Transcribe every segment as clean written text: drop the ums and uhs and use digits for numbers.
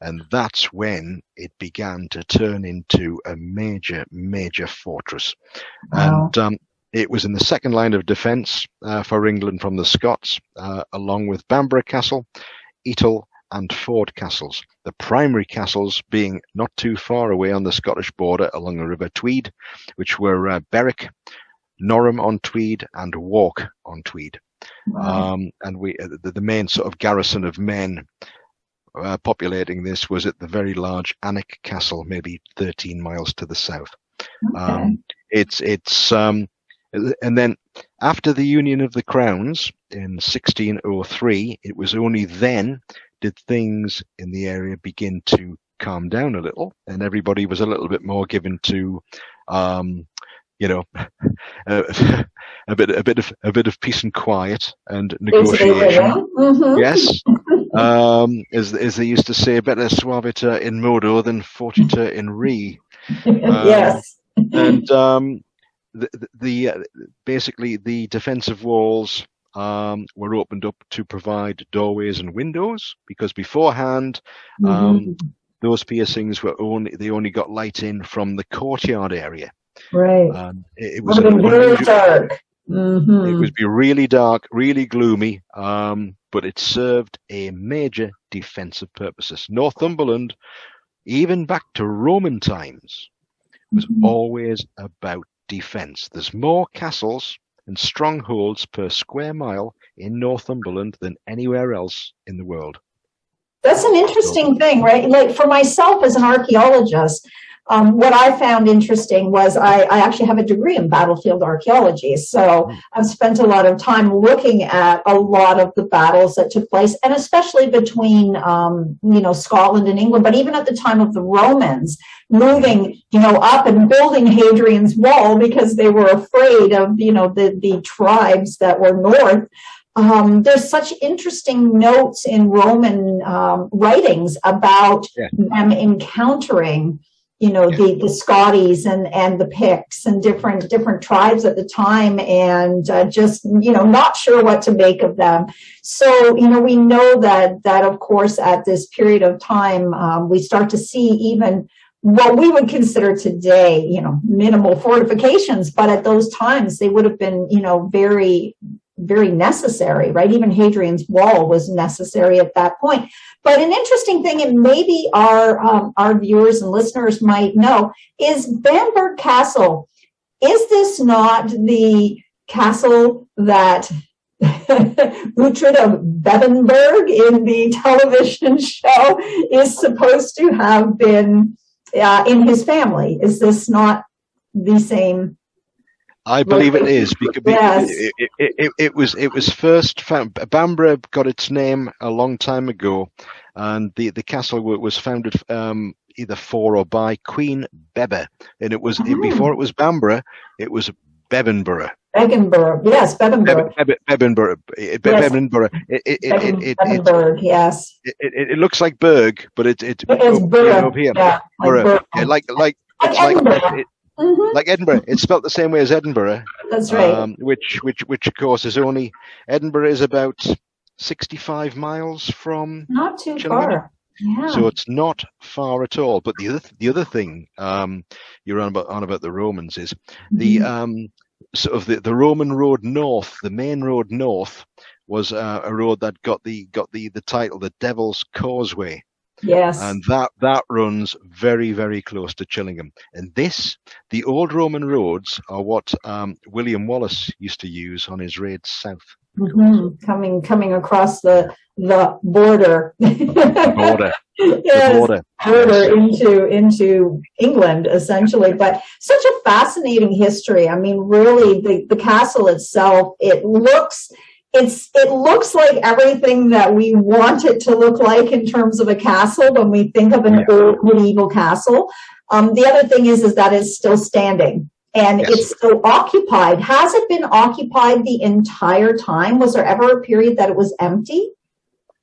and that's when it began to turn into a major fortress. Wow. And it was in the second line of defence for England from the Scots, along with Bamborough Castle, Etal, and Ford castles. The primary castles being not too far away on the Scottish border along the River Tweed, which were Berwick, Norham-on-Tweed, and Wark-on-Tweed. Wow. And the main sort of garrison of men populating this was at the very large Alnwick Castle, maybe 13 miles to the south. Okay. And then after the Union of the Crowns in 1603, it was only then did things in the area begin to calm down a little, and everybody was a little bit more given to, you know, a bit of peace and quiet and negotiation. Mm-hmm. Yes, as they used to say, better suaviter in modo than fortiter in re. Yes. And basically the defensive walls were opened up to provide doorways and windows, because beforehand those piercings were only got light in from the courtyard area. Right. It was very dark. Mm-hmm. It would be really dark, really gloomy, but it served a major defensive purposes. Northumberland, even back to Roman times, was always about defense. There's more castles and strongholds per square mile in Northumberland than anywhere else in the world. That's an interesting thing, right? Like for myself as an archaeologist, what I found interesting was I actually have a degree in battlefield archaeology. So I've spent a lot of time looking at a lot of the battles that took place, and especially between, Scotland and England, but even at the time of the Romans, moving, up and building Hadrian's Wall because they were afraid of, the tribes that were north. There's such interesting notes in Roman writings about them encountering, the Scotties and the Picts and different tribes at the time, and just, not sure what to make of them. So, we know that of course at this period of time, we start to see even what we would consider today, minimal fortifications, but at those times they would have been, very, very necessary, right? Even Hadrian's Wall was necessary at that point. But an interesting thing, and maybe our viewers and listeners might know, is Bamburgh Castle. Is this not the castle that Uhtred of Bebbanburg in the television show is supposed to have been in his family? Is this not the same? I believe it is, because yes. it was first found. Bamburgh got its name a long time ago, and the castle was founded either for or by Queen Bebba, and it was before it was Bamburgh, it was Bebbanburgh. Bebbanburgh, yes, Bebbanburgh. Bebbanburgh. Bebbanburgh. Bebbanburgh, yes. It looks like Berg, but it's Borough. Up here. Yeah, like Edinburgh. It's spelt the same way as Edinburgh. That's right. Which of course is only, Edinburgh is about 65 miles from not too Chillingham. Far. Yeah. So it's not far at all. But the other thing you're on about the Romans is the sort of the Roman road north, the main road north, was a road that got the title the Devil's Causeway. Yes. And that runs very, very close to Chillingham. And the old Roman roads are what William Wallace used to use on his raids south. Coming across the border. Border. Yes, border into England, essentially. But such a fascinating history. I mean, really, the castle itself, it looks like everything that we want it to look like in terms of a castle when we think of an old medieval castle. The other thing is that it's still standing and it's still occupied. Has it been occupied the entire time? Was there ever a period that it was empty?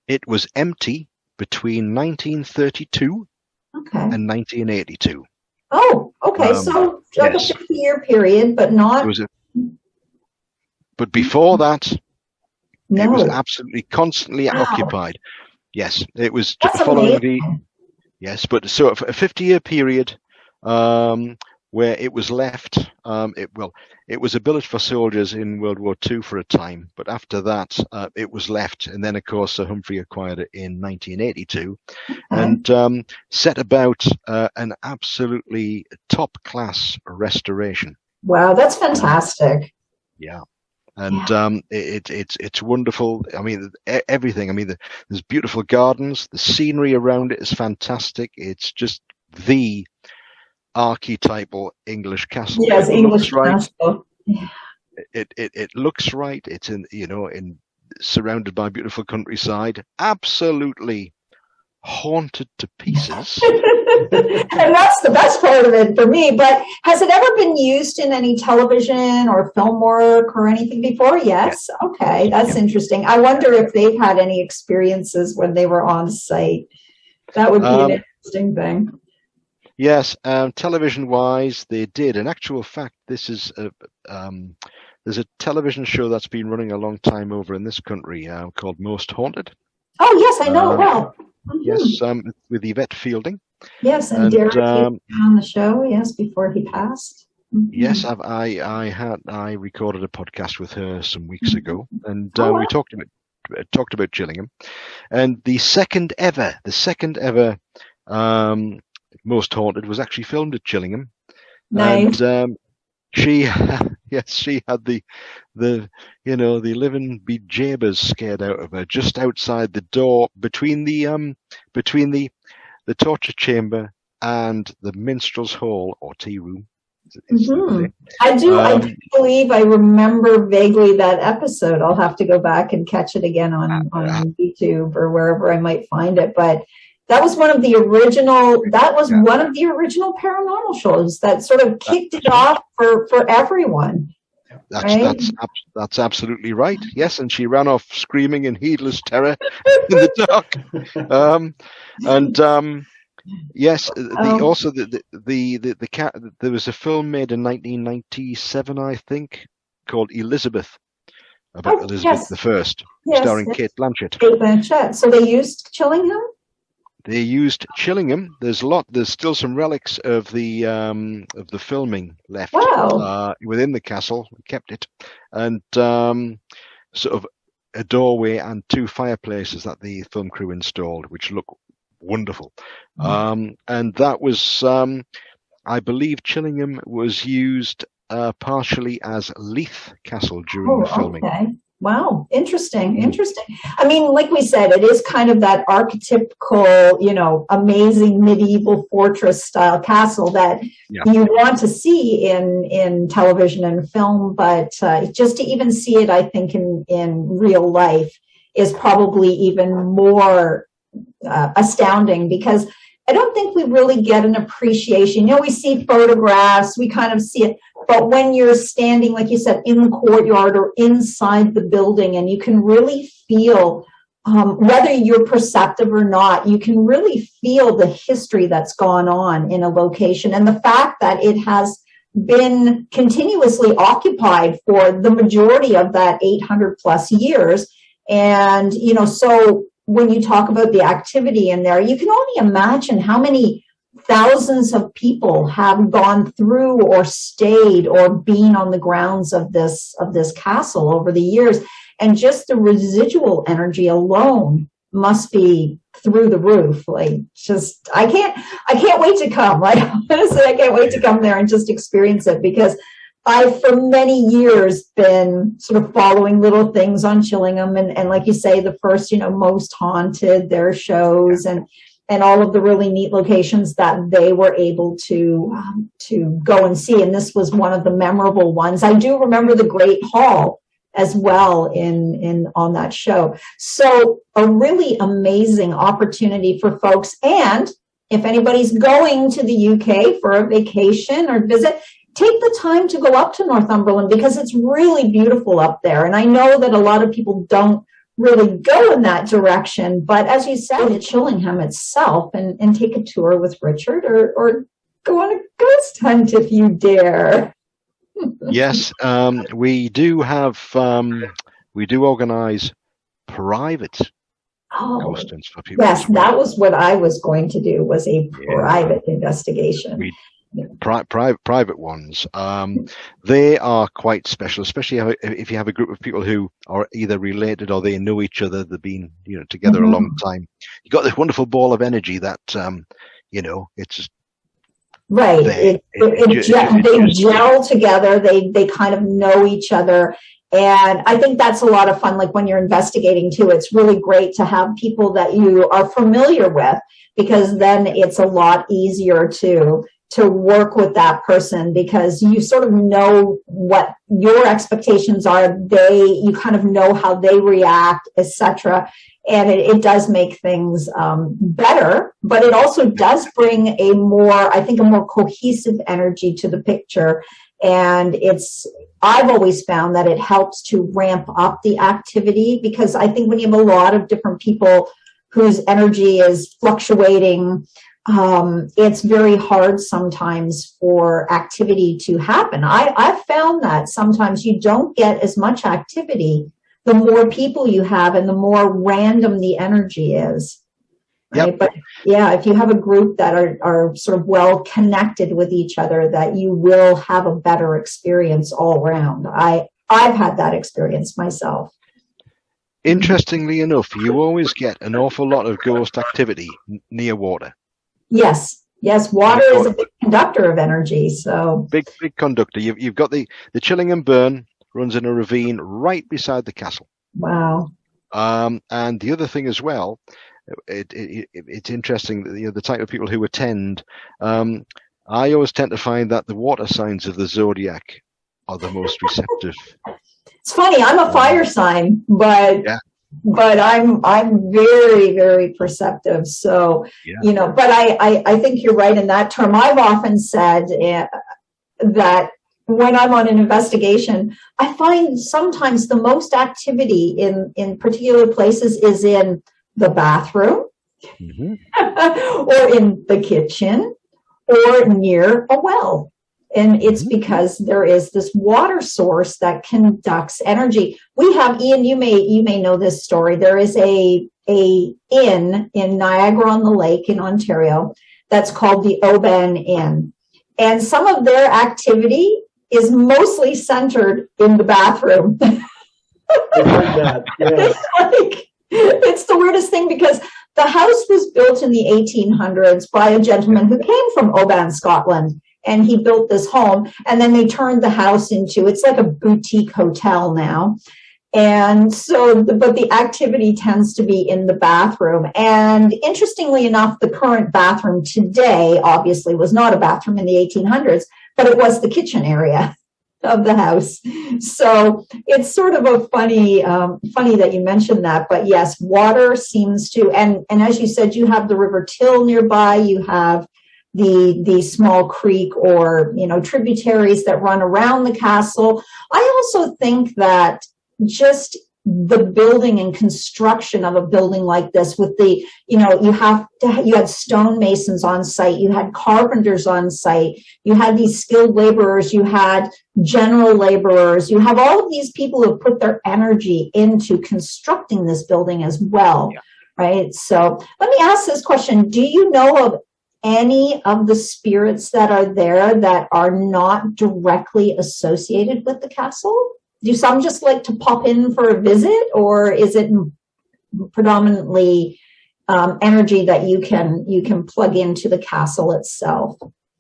It was empty between 1932 and 1982. Oh, okay. So like a 50-year period, but not. But before that, no. It was absolutely constantly occupied. Yes, it was That's following amazing. Yes, but so a 50-year period where it was left. It was a billet for soldiers in World War II for a time, but after that, it was left. And then, of course, Sir Humphrey acquired it in 1982 and set about an absolutely top-class restoration. Wow, that's fantastic. Yeah. And it's wonderful. I mean, everything. I mean, there's beautiful gardens. The scenery around it is fantastic. It's just the archetypal English castle. Yes, English castle. Yeah. It looks right. It's in surrounded by beautiful countryside. Absolutely haunted to pieces. And that's the best part of it for me. But has it ever been used in any television or film work or anything before? Yes. Yeah. Okay, that's interesting. I wonder if they've had any experiences when they were on site. That would be an interesting thing. Yes, television-wise, they did. In actual fact, this is there's a television show that's been running a long time over in this country called Most Haunted. Oh, yes, I know it well. Mm-hmm. Yes, with Yvette Fielding. Yes, and Derek came on the show, yes, before he passed. Mm-hmm. Yes, I recorded a podcast with her some weeks ago, and we talked about Chillingham, and the second ever Most Haunted was actually filmed at Chillingham. Nice. And she had the living bejabbers scared out of her just outside the door between the torture chamber and the minstrel's hall or tea room. Mm-hmm. I do believe I remember vaguely that episode. I'll have to go back and catch it again on YouTube or wherever I might find it. But that was one of the original. That was one of the original paranormal shows that sort of kicked it off for everyone. That's absolutely right. Yes, and she ran off screaming in heedless terror in the dark. Yes. Also, there was a film made in 1997, I think, called Elizabeth, about Elizabeth I, starring Cate Blanchett. Cate Blanchett. So they used Chillingham. They used Chillingham. There's still some relics of the filming left. Wow. Within the castle. We kept it, and sort of a doorway and two fireplaces that the film crew installed, which look wonderful. And that was, I believe, Chillingham was used partially as Leith Castle during the filming. Okay. Wow, interesting. I mean, like we said, it is kind of that archetypical, amazing medieval fortress style castle that you want to see in television and film, but just to even see it, I think, in real life is probably even more astounding, because I don't think we really get an appreciation. We see photographs, we kind of see it, but when you're standing, like you said, in the courtyard or inside the building, and you can really feel, whether you're perceptive or not, you can really feel the history that's gone on in a location, and the fact that it has been continuously occupied for the majority of that 800 plus years. And, so when you talk about the activity in there, you can only imagine how many thousands of people have gone through or stayed or been on the grounds of this castle over the years. And just the residual energy alone must be through the roof. Like, just, I can't wait to come. Like, honestly, I can't wait to come there and just experience it, because I've for many years been sort of following little things on Chillingham, and like you say, the first, Most Haunted, their shows, and all of the really neat locations that they were able to go and see. And this was one of the memorable ones. I do remember the Great Hall as well on that show. So a really amazing opportunity for folks. And if anybody's going to the UK for a vacation or visit, take the time to go up to Northumberland, because it's really beautiful up there. And I know that a lot of people don't really go in that direction, but as you said, at Chillingham itself, and take a tour with Richard, or go on a ghost hunt if you dare. Yes, we do organize private Oh, ghost hunts for people yes, as well. that was what I was going to do, was a private investigation. Private ones. They are quite special, especially if you have a group of people who are either related or they know each other. They've been, together a long time. You got this wonderful ball of energy that, it's right. They gel together. They kind of know each other. And I think that's a lot of fun. Like when you're investigating too, it's really great to have people that you are familiar with, because then it's a lot easier to work with that person, because you sort of know what your expectations are. You kind of know how they react, etc. And it does make things better, but it also does bring a more cohesive energy to the picture. And I've always found that it helps to ramp up the activity, because I think when you have a lot of different people whose energy is fluctuating, it's very hard sometimes for activity to happen. I've found that sometimes you don't get as much activity the more people you have and the more random the energy is. Right? Yep. But yeah, if you have a group that are sort of well connected with each other, that you will have a better experience all around. I've had that experience myself. Interestingly enough, you always get an awful lot of ghost activity near water. Yes, water is a big conductor of energy. So big conductor. You've got the Chillingham burn runs in a ravine right beside the castle. Wow. And the other thing as well, it's interesting that the type of people who attend. I always tend to find that the water signs of the zodiac are the most receptive. It's funny. I'm a fire sign, but I'm very, very perceptive. So but I think you're right in that term. I've often said that when I'm on an investigation, I find sometimes the most activity in particular places is in the bathroom, or in the kitchen, or near a well. And it's because there is this water source that conducts energy. We have, Ian, you may know this story. There is a inn in Niagara-on-the-Lake in Ontario that's called the Oban Inn. And some of their activity is mostly centered in the bathroom. I heard that, yeah. It's the weirdest thing, because the house was built in the 1800s by a gentleman who came from Oban, Scotland. And he built this home, and then they turned the house it's like a boutique hotel now. And so, but the activity tends to be in the bathroom. And interestingly enough, the current bathroom today obviously was not a bathroom in the 1800s, but it was the kitchen area of the house. So it's sort of a funny that you mentioned that. But yes, water seems to, and as you said, you have the River Till nearby, you have the small creek or tributaries that run around the castle. I also think that just the building and construction of a building like this, with the you had stonemasons on site, you had carpenters on site, you had these skilled laborers, you had general laborers, you have all of these people who have put their energy into constructing this building as well, right? So let me ask this question: do you know of any of the spirits that are there that are not directly associated with the castle? Do some just like to pop in for a visit, or is it predominantly energy that you can plug into the castle itself?